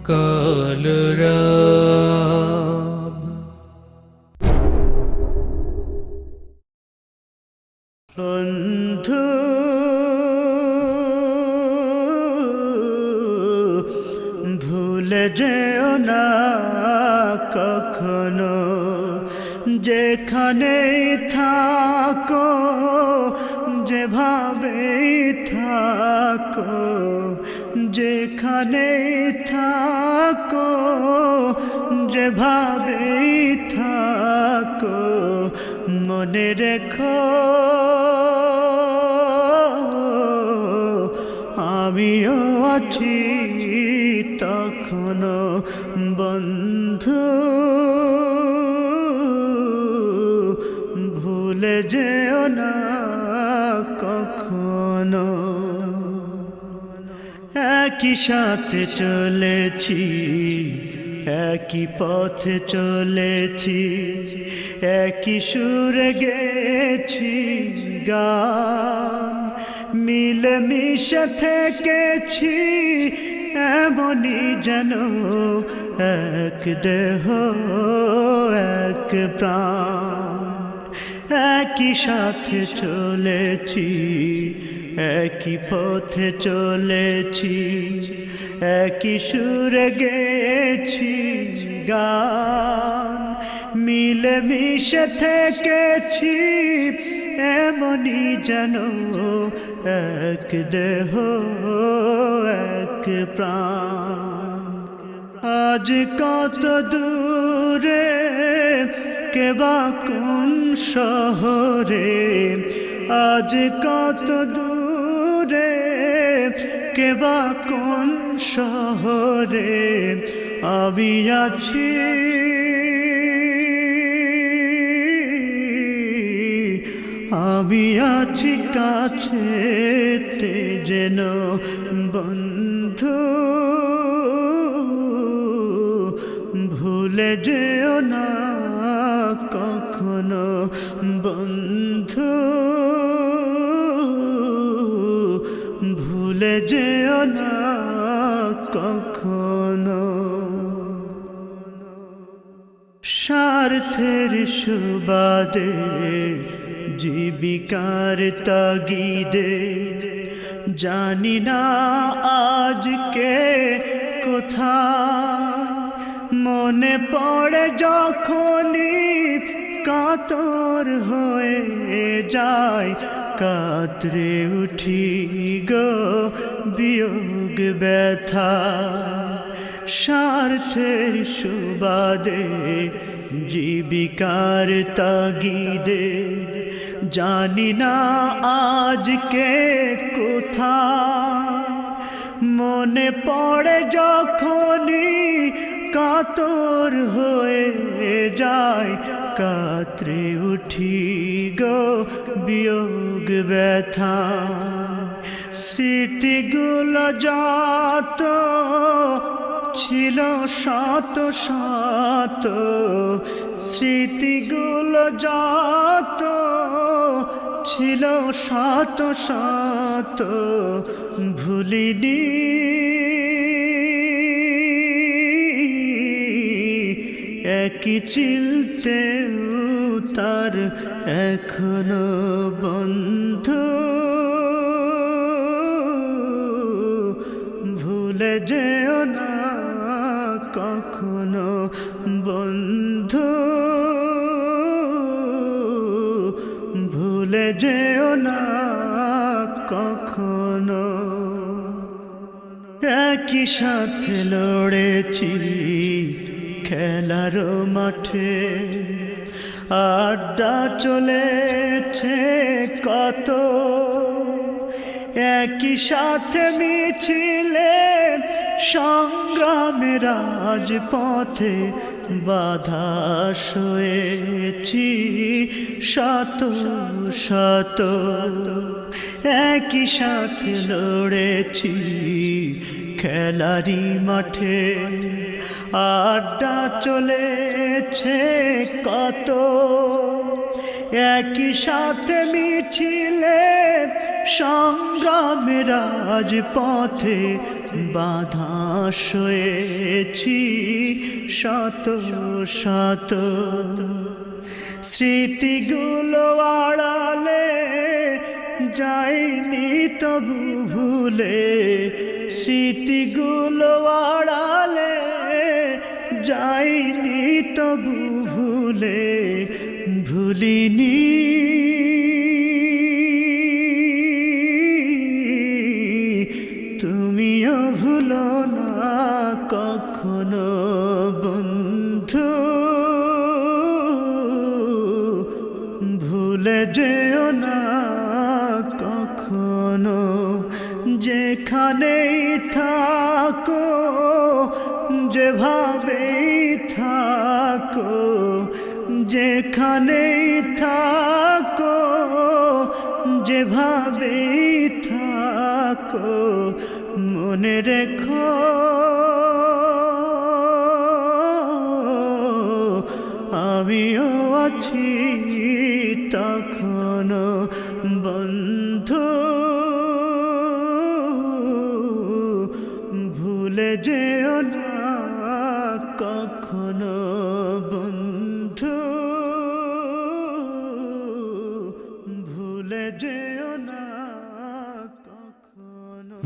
কালরাব বন্ধু ভুলে যেও না কখনো, যেখানেই থাকো, যেভাবেই থাকো, যেখানেই থাকো, যেভাবেই থাকো, মনে রেখো আমিও আছি তখনো। বন্ধু ভুলে যেও না কখনো। একই সাথে চলেছি, একই পথে চলেছি, একই সুরে গেছি গান, মিলে মিশে থেকেছি এমনই যেন এক দেহ এক প্রাণ। একই সাথে চলেছি, একই পথে চলেছি, একই সুরে গেছি গান, মিলে মিশে থেকেছি এমনই যেন এক দেহ এক প্রাণ। আজ কত দূরে, কেবা কোন শহরে, আজ কত দূরে, কেবা কোন শহরে আমি আছি, আমি আছি কাছেতে যেন। বন্ধু ভুলে যেও না কখনো, বন্ধু ভুলে যেও না কখনো। স্বার্থের সুবাদে, জীবিকার তাগিদে, জানি না আজকে কোথায়, মনে পড়ে যখনই কাতর হয়ে যায়, কাতরে উঠি গো বিয়োগ ব্যথা। স্বার্থের সুবাদে, জীবিকার তাগিদে, জানি না আজকে কোথায়, মনে পড়ে যখনই কাতর হয়ে যায়, কাতরে উঠি গো বিয়োগ ব্যথা। স্মৃতিগুলো যত ছিল শত শত, স্মৃতিগুলো যত ছিল শত শত, ভুলিনি একই চিলতে তার এখনো। বন্ধু ভুলে যেও না কখনো, বন্ধু ভুলে যেও না কখনো। একই সাথে লড়েছি খেলার মাঠে, আড্ডা চলেছে কত, একই সাথে মিছিলে সংগ্রামে রাজপথে বাধা সয়েছি শত শত। একই সাথে লড়েছি খেলারি মাঠে, আড্ডা চলেছে কত, একই সাথে মিছিলে সংগ্রামের রাজপথে বাধা সয়েছি শত শত স্মৃতিগুলো আড়ালে যাইনি তবু ভুলে স্মৃতিগুলো আড়ালে যাইনি তবু ভুলে ভুলিনি তুমিও ভুলো না কখনো বন্ধু ভুলে যেও না কখনো যেখানেই থাকো যেভাবেই থাকো যেখানেই থাকো যেভাবেই থাকো মনে রেখো আমিও আছি তখনো বন্ধু ভুলে যেও না কখনো বন্ধু ভুলে যেও না কখনো